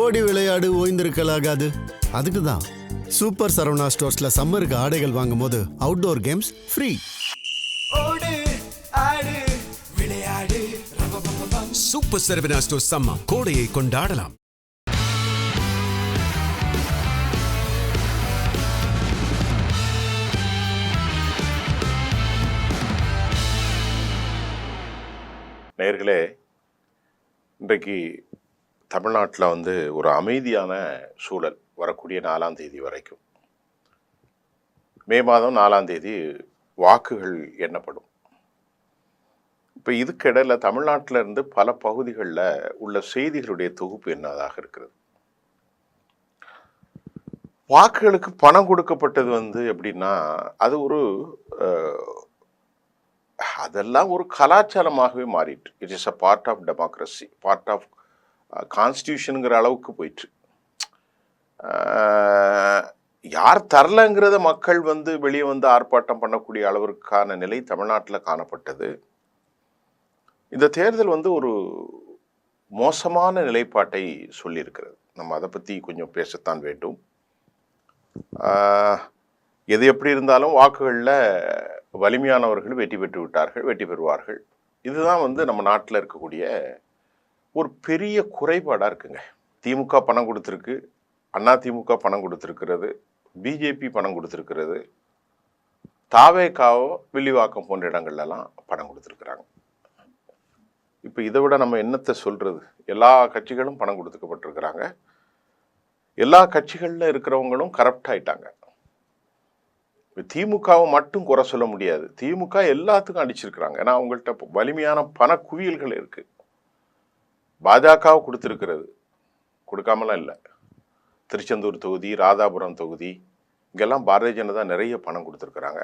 ஓடி விளையாடு ஓய்ந்திருக்கலாகாது. அதுக்கு தான் சூப்பர் சரவணா ஸ்டோர்ஸ்ல சம்மருக்கு ஆடைகள் வாங்கும் போது outdoor games free. Super Saravana stores summer கோடையை கொண்டாடலாம். நேயர்களே, இன்றைக்கு தமிழ்நாட்டில் ஒரு அமைதியான சூழல் வரக்கூடிய 4ஆம் தேதி வரைக்கும். மே மாதம் 4ஆம் தேதி வாக்குகள் எண்ணப்படும். இப்போ இதுக்கிடையில் தமிழ்நாட்டில் இருந்து பல பகுதிகளில் உள்ள செய்திகளுடைய தொகுப்பு என்னதாக இருக்கிறது. வாக்குகளுக்கு பணம் கொடுக்கப்பட்டது எப்படின்னா, அது அதெல்லாம் ஒரு கலாச்சாரமாகவே மாறிட்டு. It is a part of democracy, part of கான்ஸ்டியூஷனுங்கிற அளவுக்கு போயிட்டு. யார் தரலங்கிறத மக்கள் வெளியே ஆர்ப்பாட்டம் பண்ணக்கூடிய அளவிற்கான நிலை தமிழ்நாட்டில் காணப்பட்டது. இந்த தேர்தல் ஒரு மோசமான நிலைப்பாட்டை சொல்லியிருக்கிறது. நம்ம அதை பற்றி கொஞ்சம் பேசத்தான் வேண்டும். எது எப்படி இருந்தாலும் வாக்குகளில் வலிமையானவர்கள் வெற்றி பெற்று விட்டார்கள், வெற்றி பெறுவார்கள். இதுதான் நம்ம நாட்டில் இருக்கக்கூடிய ஒரு பெரிய குறைபாடாக இருக்குங்க. திமுக பணம் கொடுத்துருக்கு, அதிமுக பணம் கொடுத்துருக்கிறது, பிஜேபி பணம் கொடுத்துருக்கிறது, தாவேகாவோ வில்லிவாக்கம் போன்ற இடங்கள்லாம் பணம் கொடுத்துருக்குறாங்க. இப்போ இதை விட நம்ம என்னத்தை சொல்கிறது? எல்லா கட்சிகளும் பணம் கொடுத்துக்கப்பட்டிருக்கிறாங்க. எல்லா கட்சிகளில் இருக்கிறவங்களும் கரப்ட் ஆயிட்டாங்க. திமுகவை மட்டும் குறை சொல்ல முடியாது. திமுக எல்லாத்துக்கும் அடிச்சிருக்கிறாங்க. ஏன்னா அவங்கள்ட்ட வலிமையான பண குவியல்கள் இருக்கு. பாஜகவை கொடுத்துருக்கிறது, கொடுக்காமலாம் இல்லை. திருச்செந்தூர் தொகுதி, ராதாபுரம் தொகுதி, இங்கெல்லாம் பாரதிய ஜனதா நிறைய பணம் கொடுத்துருக்குறாங்க.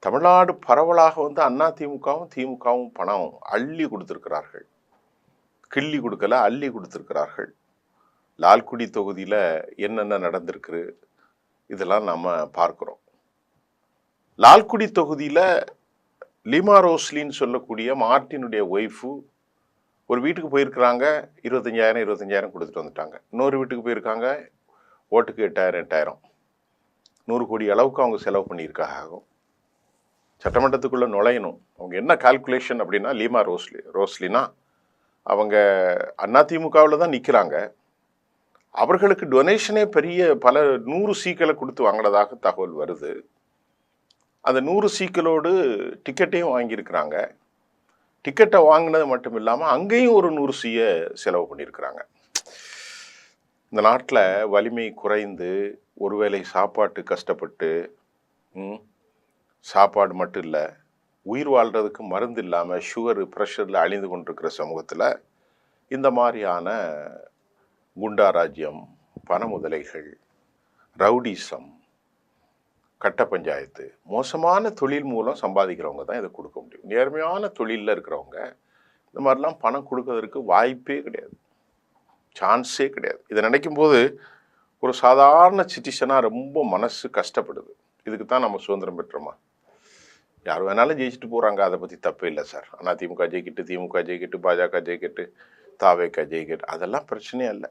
தமிழ்நாடு பரவலாக அதிமுகவும் திமுகவும் பணம் அள்ளி கொடுத்துருக்கிறார்கள். கிள்ளி கொடுக்கல, அள்ளி கொடுத்துருக்கிறார்கள். லால்குடி தொகுதியில் என்னென்ன நடந்திருக்கு இதெல்லாம் நம்ம பார்க்குறோம். லால்குடி தொகுதியில் லீமா ரோஸ்லின்னு சொல்லக்கூடிய மார்ட்டினுடைய ஒய்ஃபு ஒரு வீட்டுக்கு போயிருக்கிறாங்க. 25,000 கொடுத்துட்டு வந்துட்டாங்க. இன்னொரு வீட்டுக்கு போயிருக்காங்க, ஓட்டுக்கு 8,000 100 கோடி அளவுக்கு அவங்க செலவு பண்ணியிருக்காங்க. சட்டமன்றத்துக்குள்ளே நுழையணும். அவங்க என்ன கால்குலேஷன் அப்படின்னா, லீமா ரோஸ்லினா அவங்க அதிமுகவில் தான் நிற்கிறாங்க. அவர்களுக்கு டொனேஷனே பெரிய பல 100 சீக்களை கொடுத்து வாங்கினதாக தகவல் வருது. அந்த 100 சீக்களோடு டிக்கெட்டையும் வாங்கியிருக்கிறாங்க. டிக்கெட்டை வாங்கினது மட்டும் இல்லாமல் அங்கேயும் ஒரு 100 சீயை செலவு பண்ணியிருக்கிறாங்க. இந்த நாட்டில் வலிமை குறைந்து ஒருவேளை சாப்பாட்டு கஷ்டப்பட்டு, சாப்பாடு மட்டும் இல்லை, உயிர் வாழ்கிறதுக்கு மருந்து இல்லாமல் சுகரு ப்ரெஷரில் அழிந்து கொண்டிருக்கிற சமூகத்தில் இந்த மாதிரியான குண்டா ராஜ்யம், பண முதலைகள், ரவுடிசம், கட்ட பஞ்சாயத்து, மோசமான தொழில் மூலம் சம்பாதிக்கிறவங்க தான் இதை கொடுக்க முடியும். நேர்மையான தொழிலில் இருக்கிறவங்க இந்த மாதிரிலாம் பணம் கொடுக்கறதுக்கு வாய்ப்பே கிடையாது, சான்ஸே கிடையாது. இதை நினைக்கும் போது ஒரு சாதாரண சிட்டிசனாக ரொம்ப மனசு கஷ்டப்படுது. இதுக்கு தான் நம்ம சுதந்திரம் பெற்றோமா? யார் வேணாலும் ஜெயிச்சுட்டு போகிறாங்க, அதை பற்றி தப்பே இல்லை சார். அதிமுக ஜெயிக்கிட்டு, திமுக ஜெயிக்கிட்டு, பாஜக ஜெயிக்கிட்டு, தாவேக ஜெயிக்கிட்டு, அதெல்லாம் பிரச்சனையே இல்லை.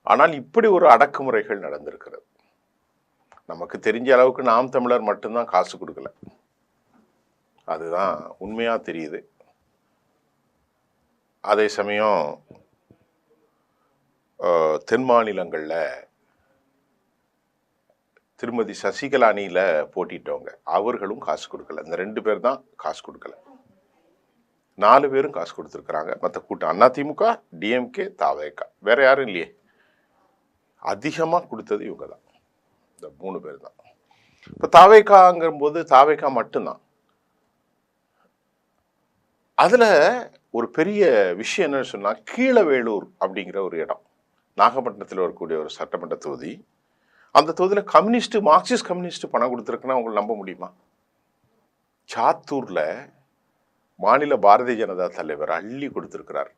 ஆனால் இப்படி ஒரு அடக்குமுறைகள் நடந்திருக்கிறது. நமக்கு தெரிஞ்ச அளவுக்கு நாம் தமிழர் மட்டும்தான் காசு கொடுக்கல, அதுதான் உண்மையாக தெரியுது. அதே சமயம் தென் மாநிலங்களில் திருமதி சசிகலா அணியில் போட்டிட்டவங்க அவர்களும் காசு கொடுக்கல. இந்த 2 பேர் தான் காசு கொடுக்கல. 4 பேரும் காசு கொடுத்துருக்குறாங்க. மற்ற கூட்டம் அதிமுக, டிஎம்கே, தாவேகா, வேற யாரும் இல்லையே. அதிகமாக கொடுத்தது இவங்க தான், இந்த 3 பேர் தான். இப்போ தாவேகாங்கிற போது தாவேகா மட்டும்தான். அதில் ஒரு பெரிய விஷயம் என்னன்னு சொன்னால், கீழவேலூர் அப்படிங்கிற ஒரு இடம், நாகப்பட்டினத்தில் வரக்கூடிய ஒரு சட்டமன்ற தொகுதி. அந்த தொகுதியில் கம்யூனிஸ்ட், மார்க்சிஸ்ட் கம்யூனிஸ்ட் பணம் கொடுத்துருக்குன்னா உங்களை நம்ப முடியுமா? சாத்தூரில் மாநில பாரதிய ஜனதா தலைவர் அள்ளி கொடுத்துருக்கிறார்.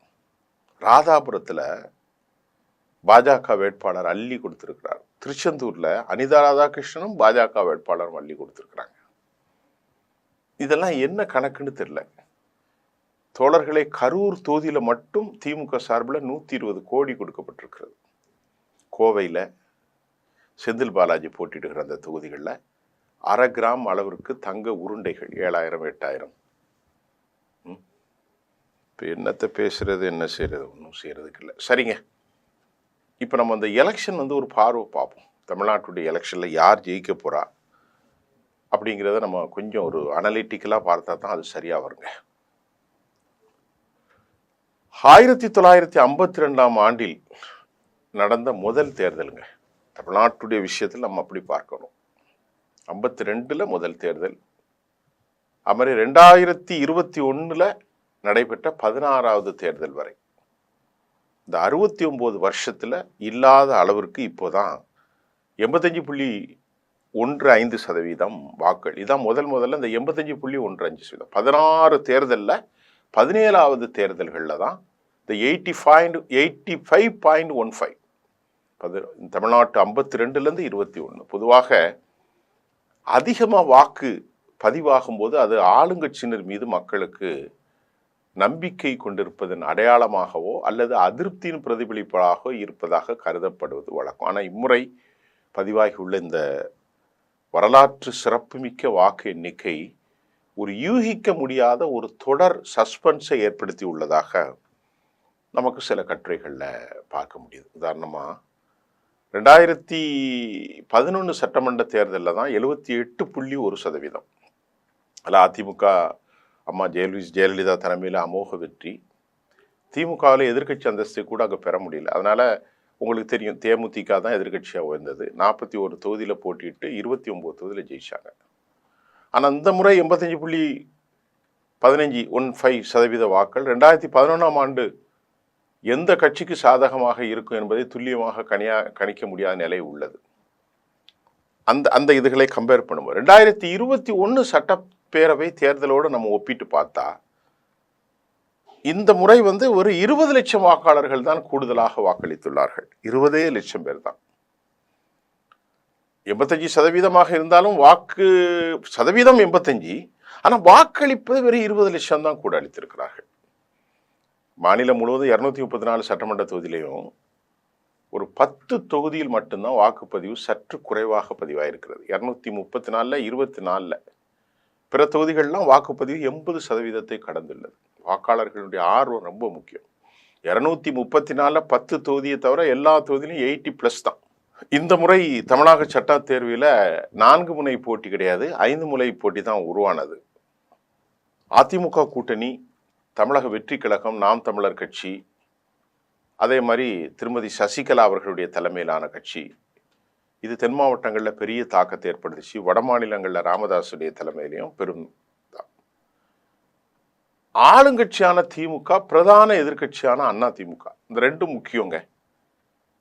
ராதாபுரத்தில் பாஜக வேட்பாளர் அள்ளி கொடுத்துருக்கிறார். திருச்செந்தூரில் அனிதா ராதாகிருஷ்ணனும் பாஜக வேட்பாளரும் அள்ளி கொடுத்துருக்குறாங்க. இதெல்லாம் என்ன கணக்குன்னு தெரியல. தோழர்களே, கரூர் தொகுதியில் மட்டும் திமுக சார்பில் 120 கோடி கொடுக்கப்பட்டிருக்கிறது. கோவையில் செந்தில் பாலாஜி போட்டியிடுகிற அந்த தொகுதிகளில் 1/2 கிராம் அளவிற்கு தங்க உருண்டைகள் 7000 8000. இப்போ என்னத்தை பேசுறது, என்ன செய்யறது, ஒன்றும் செய்யறதுக்கு இல்லை. சரிங்க, இப்போ நம்ம அந்த எலெக்ஷன் ஒரு பார்வை பார்ப்போம். தமிழ்நாட்டுடைய எலெக்ஷனில் யார் ஜெயிக்க போறா அப்படிங்கிறத நம்ம கொஞ்சம் ஒரு அனலிட்டிக்கலாக பார்த்தா தான் அது சரியாக வருங்க. 1952ஆம் ஆண்டில் நடந்த முதல் தேர்தலுங்க. தமிழ்நாட்டுடைய விஷயத்தில் நம்ம அப்படி பார்க்கணும். 52ல் முதல் தேர்தல். அமரி 2021ல் நடைபெற்ற 16வது தேர்தல் வரை இந்த 69 வருஷத்தில் இல்லாத அளவிற்கு இப்போதான் 85.15% வாக்கள். இதான் முதல்ல இந்த 85.15%. 16 தேர்தலில் 17வது தேர்தல்களில் தான் இந்த 85.15 தமிழ்நாட்டு 52லேருந்து 21. பொதுவாக அதிகமாக வாக்கு பதிவாகும் போது அது ஆளுங்கட்சியினர் மீது மக்களுக்கு நம்பிக்கை கொண்டிருப்பதன் அடையாளமாகவோ அல்லது அதிருப்தியின் பிரதிபலிப்பாக இருப்பதாக கருதப்படுவது வழக்கம். ஆனால் இம்முறை பதிவாகியுள்ள இந்த வரலாற்று சிறப்புமிக்க வாக்கு எண்ணிக்கை ஒரு யூகிக்க முடியாத ஒரு தொடர் சஸ்பென்ஸை ஏற்படுத்தி உள்ளதாக நமக்கு சில கட்டுரைகளில் பார்க்க முடியுது. உதாரணமாக 2011 சட்டமன்ற தேர்தலில் தான் 78.1%. அதில் அதிமுக அம்மா ஜெயலலிதா தலைமையில் அமோக வெற்றி. திமுகவில் எதிர்க்கட்சி அந்தஸ்தை கூட அங்கே பெற முடியல. அதனால் உங்களுக்கு தெரியும், தேமுதிக தான் எதிர்க்கட்சியாக உயர்ந்தது. 41 தொகுதியில் போட்டிட்டு 29 தொகுதியில் ஜெயிச்சாங்க. ஆனால் இந்த முறை 85.15% வாக்கள் 2011ஆம் ஆண்டு எந்த கட்சிக்கு சாதகமாக இருக்கும் என்பதை துல்லியமாக கணிக்க முடியாத நிலை உள்ளது. அந்த இதுகளை கம்பேர் பண்ணும்போது 2021 சட்டப்பேரவை தேர்தலோடு நம்ம ஒப்பிட்டு பார்த்தா இந்த முறை ஒரு 20 லட்சம் வாக்காளர்கள் தான் கூடுதலாக வாக்களித்துள்ளார்கள். 20 லட்சம் பேர் தான். 85% இருந்தாலும் வாக்கு சதவீதம் 85, ஆனால் வாக்களிப்பது வெறும் 20 லட்சம் தான் கூட அளித்திருக்கிறார்கள். மாநிலம் முழுவதும் 234 சட்டமன்ற தொகுதியிலையும் ஒரு 10 தொகுதியில் மட்டும்தான் வாக்குப்பதிவு சற்று குறைவாக பதிவாயிருக்கிறது. 234ல் 24. பிற தொகுதிகள்லாம் வாக்குப்பதிவு 80% கடந்துள்ளது. வாக்காளர்களுடைய ஆர்வம் ரொம்ப முக்கியம். 234ல் 10 தொகுதியை தவிர எல்லா தொகுதியிலும் 80+ தான். இந்த முறை தமிழக சட்ட தேர்வில் 4 முனை போட்டி கிடையாது, 5 முனை போட்டி தான் உருவானது. அதிமுக கூட்டணி, தமிழக வெற்றி கழகம், நாம் தமிழர் கட்சி, அதே மாதிரி திருமதி சசிகலா அவர்களுடைய தலைமையிலான கட்சி, இது தென் மாவட்டங்களில் பெரிய தாக்கத்தை ஏற்படுத்திச்சு. வட மாநிலங்களில் ராமதாசுடைய தலைமையிலையும் பெரும் தான். ஆளுங்கட்சியான திமுக, பிரதான எதிர்கட்சியான அண்ணா திமுக, இந்த ரெண்டும் முக்கியங்க.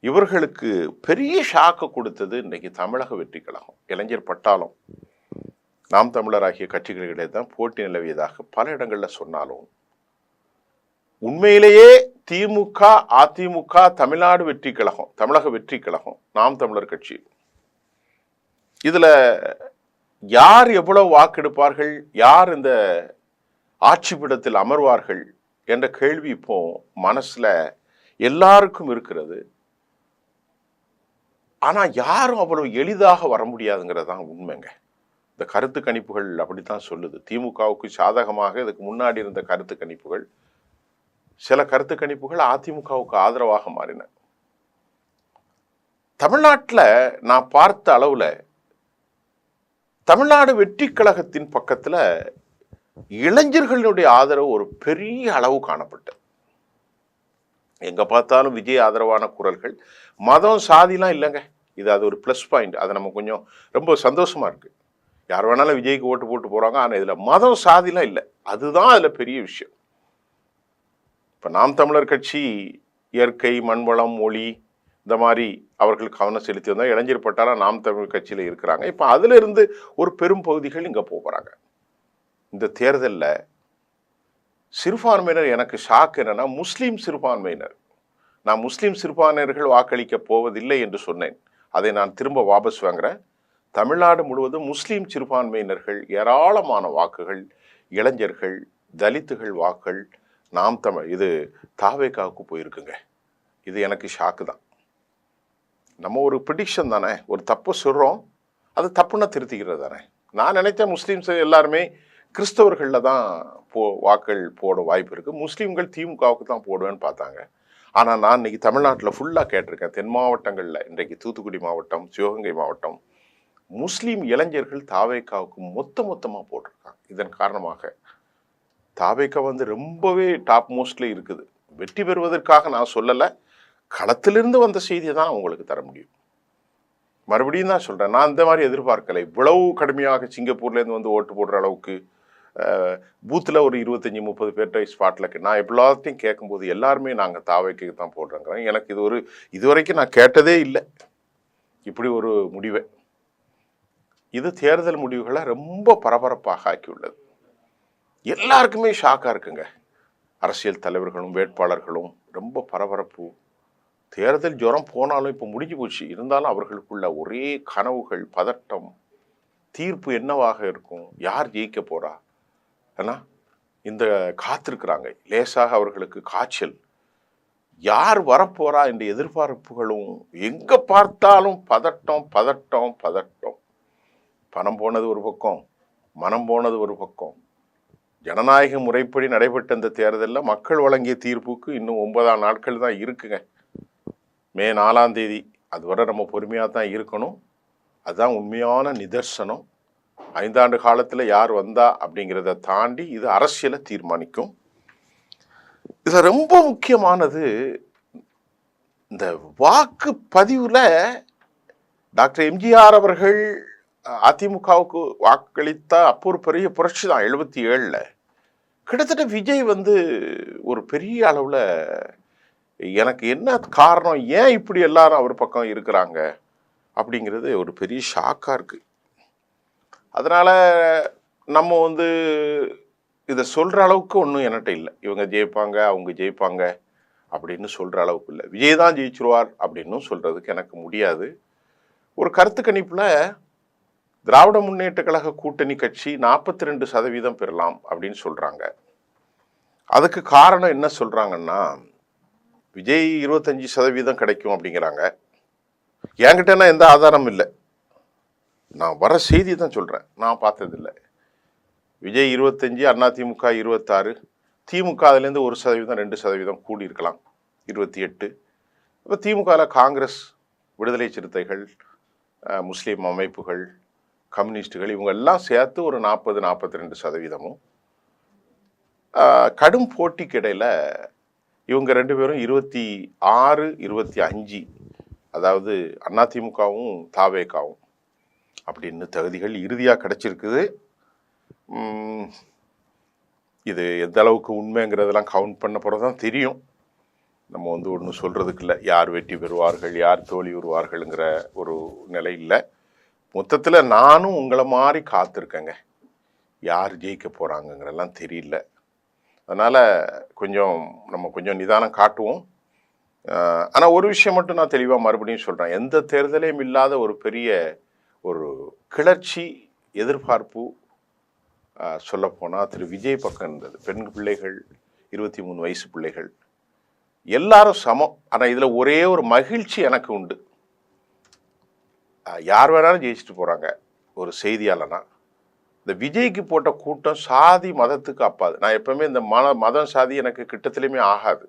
இவர்களுக்கு பெரிய ஷாக்கை கொடுத்தது இன்னைக்கு தமிழக வெற்றி கழகம். இளைஞர் பட்டாளம், நாம் தமிழர் ஆகிய கட்சிகளிடையே தான் போட்டி நிலவியதாக பல இடங்களில் சொன்னாலும் உண்மையிலேயே திமுக, அதிமுக, தமிழ்நாடு வெற்றி கழகம், தமிழக வெற்றி கழகம், நாம் தமிழர் கட்சி, இதுல யார் எவ்வளவு வாக்கெடுப்பார்கள், யார் இந்த ஆட்சி பீடத்தில் அமர்வார்கள் என்ற கேள்வி இப்போ மனசுல எல்லாருக்கும் இருக்கிறது. ஆனா யாரும் அவ்வளவு எளிதாக வர முடியாதுங்கிறதான் உண்மைங்க. இந்த கருத்து கணிப்புகள் அப்படித்தான் சொல்லுது. திமுகவுக்கு சாதகமாக இதுக்கு முன்னாடி இருந்த கருத்து கணிப்புகள், சில கருத்து கணிப்புகள் அதிமுகவுக்கு ஆதரவாக மாறின. தமிழ்நாட்டில் நான் பார்த்த அளவுல தமிழ்நாடு வெற்றி கழகத்தின் பக்கத்துல இளைஞர்களுடைய ஆதரவு ஒரு பெரிய அளவு காணப்பட்டது. எங்க பார்த்தாலும் விஜய் ஆதரவான குரல்கள். மதம் சாதிலாம் இல்லைங்க, அது ஒரு ப்ளஸ் பாயிண்ட். அது நம்ம கொஞ்சம் ரொம்ப சந்தோஷமா இருக்கு. யார் வேணாலும் விஜய்க்கு ஓட்டு போட்டு போறாங்க. ஆனால் இதுல மதம் சாதிலாம் இல்லை, அதுதான் அதுல பெரிய விஷயம். இப்போ நாம் தமிழர் கட்சி இயற்கை, மண்வளம், மொழி இந்த மாதிரி அவர்கள் கவனம் செலுத்தி வந்தால் இளைஞர் பட்டாலும் நாம் தமிழர் கட்சியில் இருக்கிறாங்க. இப்போ அதுல இருந்து ஒரு பெரும் பகுதிகள் இங்கே போகிறாங்க. இந்த தேர்தலில் சிறுபான்மையினர் எனக்கு ஷாக் என்னன்னா, முஸ்லீம் சிறுபான்மையினர். நான் முஸ்லீம் சிறுபான்மையினர்கள் வாக்களிக்க போவதில்லை என்று சொன்னேன். அதை நான் திரும்ப வாபஸ் வாங்குறேன். தமிழ்நாடு முழுவதும் முஸ்லீம் சிறுபான்மையினர்கள் ஏராளமான வாக்குகள், இளைஞர்கள், தலித்துகள் வாக்குகள், நாம் தமிழ் இது தாவேக்காவுக்கு போயிருக்குங்க. இது எனக்கு ஷாக்கு தான். நம்ம ஒரு ப்ரிடிக்ஷன் தானே, ஒரு தப்பு சொல்கிறோம், அது தப்புன்னா திருத்திக்கிறது தானே. நான் நினைத்தேன் முஸ்லீம்ஸ் எல்லாருமே கிறிஸ்தவர்களில் தான் வாக்கள் போட வாய்ப்பு இருக்குது, முஸ்லீம்கள் திமுகவுக்கு தான் போடுவேன்னு பார்த்தாங்க. ஆனால் நான் இன்னைக்கு தமிழ்நாட்டில் ஃபுல்லாக கேட்டிருக்கேன். தென் மாவட்டங்களில் இன்றைக்கு தூத்துக்குடி மாவட்டம், சிவகங்கை மாவட்டம், முஸ்லீம் இளைஞர்கள் தாவேக்காவுக்கு மொத்தமாக போட்டிருக்காங்க. இதன் காரணமாக தாவேக்கா ரொம்பவே டாப் மோஸ்ட்ல இருக்குது. வெற்றி பெறுவதற்காக நான் சொல்லலை, களத்திலிருந்து வந்த செய்தியை தான் உங்களுக்கு தர முடியும். மறுபடியும் தான் சொல்கிறேன், நான் இந்த மாதிரி எதிர்பார்க்கலை. இவ்வளவு கடுமையாக சிங்கப்பூர்லேருந்து ஓட்டு போடுற அளவுக்கு பூத்தில் ஒரு 25-30 பேர்ட்ட ஸ்பாட்டில் நான் எல்லாத்தையும் கேட்கும்போது எல்லாருமே நாங்கள் தாவேக்கு தான் போடுறோங்க. எனக்கு இதுவரைக்கும் நான் கேட்டதே இல்லை இப்படி ஒரு முடிவை. இது தேர்தல் முடிவுகளை ரொம்ப பரபரப்பாக ஆக்கியுள்ளது. எல்லாருக்குமே ஷாக்காக இருக்குங்க. அரசியல் தலைவர்களும் வேட்பாளர்களும் ரொம்ப பரபரப்பு. தேர்தல் ஜுரம் போனாலும் இப்போ முடிஞ்சு போச்சு, இருந்தாலும் அவர்களுக்குள்ள ஒரே கனவுகள், பதட்டம். தீர்ப்பு என்னவாக இருக்கும், யார் ஜெயிக்க போறா, ஏன்னா இந்த காத்திருக்கிறாங்க. லேசாக அவர்களுக்கு காய்ச்சல், யார் வரப்போறா என்ற எதிர்பார்ப்புகளும். எங்க பார்த்தாலும் பதட்டம் பதட்டம் பதட்டம். பணம் போனது ஒரு பக்கம், மனம் போனது ஒரு பக்கம். ஜனநாயக முறைப்படி நடைபெற்ற இந்த தேர்தலில் மக்கள் வழங்கிய தீர்ப்புக்கு இன்னும் 9 நாட்கள் தான் இருக்குங்க. மே 4ஆம் தேதி, அதுவரை நம்ம பொறுமையாக தான் இருக்கணும். அதுதான் உண்மையான நிதர்சனம். 5 ஆண்டு காலத்தில் யார் வந்தா அப்படிங்கிறத தாண்டி இது அரசியலை தீர்மானிக்கும். இது ரொம்ப முக்கியமானது. இந்த வாக்கு பதிவில் டாக்டர் எம்ஜிஆர் அவர்கள் அதிமுகவுக்கு வாக்களித்த அப்போ ஒரு பெரிய புரட்சி தான் 77. கிட்டத்தட்ட விஜய் ஒரு பெரிய அளவில், எனக்கு என்ன காரணம், ஏன் இப்படி எல்லாரும் அவர் பக்கம் இருக்கிறாங்க அப்படிங்கிறது ஒரு பெரிய ஷாக்காக இருக்குது. அதனால் நம்ம இதை சொல்கிற அளவுக்கு ஒன்றும் என்கிட்ட இல்லை. இவங்க ஜெயிப்பாங்க, அவங்க ஜெயிப்பாங்க அப்படின்னு சொல்கிற அளவுக்கு இல்லை. விஜய் தான் ஜெயிச்சிருவார் அப்படின்னு சொல்கிறதுக்கு எனக்கு முடியாது. ஒரு கருத்து கணிப்பில் திராவிட முன்னேற்ற கழக கூட்டணி கட்சி 42% பெறலாம் அப்படின்னு சொல்கிறாங்க. அதுக்கு காரணம் என்ன சொல்கிறாங்கன்னா, விஜய் 25% கிடைக்கும் அப்படிங்கிறாங்க. என்கிட்டனா எந்த ஆதாரமும் இல்லை, நான் வர செய்தி தான் சொல்கிறேன், நான் பார்த்ததில்லை. விஜய் 25, அதிமுக 26, திமுக அதுலேருந்து 1%, 2% கூடி இருக்கலாம், 28. இப்போ திமுகவில் காங்கிரஸ், விடுதலை சிறுத்தைகள், முஸ்லீம் அமைப்புகள், கம்யூனிஸ்டுகள், இவங்க எல்லாம் சேர்த்து ஒரு 40-42%. கடும் போட்டிக்கு இடையில் இவங்க 2 பேரும் 26-25, அதாவது அதிமுகவும் தாவேக்காவும் அப்படின்னு தகுதிகள் இறுதியாக கிடைச்சிருக்குது. இது எந்த அளவுக்கு உண்மைங்கிறதெல்லாம் கவுண்ட் பண்ண போகிறது தான் தெரியும். நம்ம ஒன்றும் சொல்கிறதுக்கு இல்லை, யார் வெற்றி பெறுவார்கள், யார் தோல்வி வருவார்கள்ங்கிற ஒரு நிலை இல்லை. மொத்தத்தில் நானும் உங்களை மாதிரி காத்திருக்கேங்க, யார் ஜெயிக்க போகிறாங்கங்கிறதெல்லாம் தெரியல. அதனால் நம்ம கொஞ்சம் நிதானம் காட்டுவோம். ஆனால் ஒரு விஷயம் மட்டும் நான் தெளிவாக மறுபடியும் சொல்கிறேன், எந்த தேர்தலையும் இல்லாத ஒரு பெரிய ஒரு கிளர்ச்சி எதிர்பார்ப்பு சொல்லப்போனால் திரு விஜய் பக்கம் இருந்தது. பெண் பிள்ளைகள், 23 வயசு பிள்ளைகள், எல்லாரும் சமம். ஆனால் இதில் ஒரே ஒரு மகிழ்ச்சி எனக்கு உண்டு, யார் வேணாலும் ஜெயிச்சுட்டு போகிறாங்க. ஒரு செய்தியாளனா இந்த விஜய்க்கு போட்ட கூட்டம் சாதி மதத்துக்கு அப்பாது. நான் எப்பவுமே இந்த மதம் சாதி எனக்கு கிட்டத்திலுமே ஆகாது.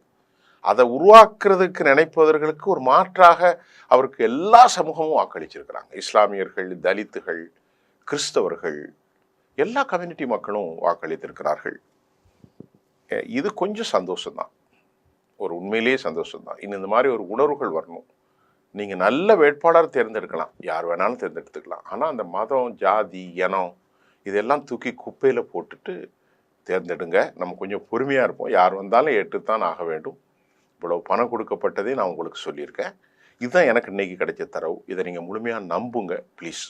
அதை உருவாக்குறதுக்கு நினைப்பவர்களுக்கு ஒரு மாற்றாக அவருக்கு எல்லா சமூகமும் வாக்களிச்சிருக்கிறாங்க. இஸ்லாமியர்கள், தலித்துகள், கிறிஸ்தவர்கள், எல்லா கம்யூனிட்டி மக்களும் வாக்களித்திருக்கிறார்கள். இது கொஞ்சம் சந்தோஷம்தான், ஒரு உண்மையிலேயே சந்தோஷம்தான். இன்னும் இந்த மாதிரி ஒரு உணர்வுகள் வரணும். நீங்கள் நல்ல வேட்பாளர் தேர்ந்தெடுக்கலாம், யார் வேணாலும் தேர்ந்தெடுத்துக்கலாம். ஆனால் அந்த மதம், ஜாதி, இனம் இதெல்லாம் தூக்கி குப்பையில் போட்டுட்டு தேர்ந்தெடுங்க. நம்ம கொஞ்சம் பொறுமையாக இருப்போம். யார் வந்தாலும் ஏற்றுத்தான் ஆக வேண்டும். இவ்வளவு பணம் கொடுக்கப்பட்டதே நான் உங்களுக்கு சொல்லியிருக்கேன். இதுதான் எனக்கு இன்னைக்கு கிடைச்ச தரவு. இதை நீங்கள் முழுமையாக நம்புங்க ப்ளீஸ்.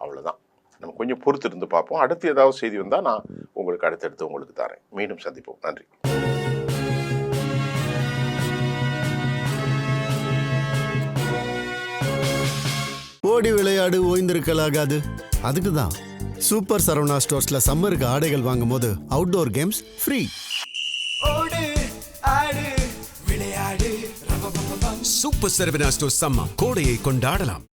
அவ்வளோதான். நம்ம கொஞ்சம் பொறுத்து இருந்து பார்ப்போம். அடுத்து ஏதாவது செய்தி வந்தால் நான் உங்களுக்கு அடுத்தடுத்து உங்களுக்கு தரேன். மீண்டும் சந்திப்போம். நன்றி. ஓடி விளையாடு, ஓய்ந்திருக்கலாகாது. அதுக்கு தான் சூப்பர் சரவணா ஸ்டோர்ஸ்ல சம்மருக்கு ஆடைகள் வாங்கும் போது outdoor games free. Super Saravana stores summer கோடையை கொண்டாடலாம்.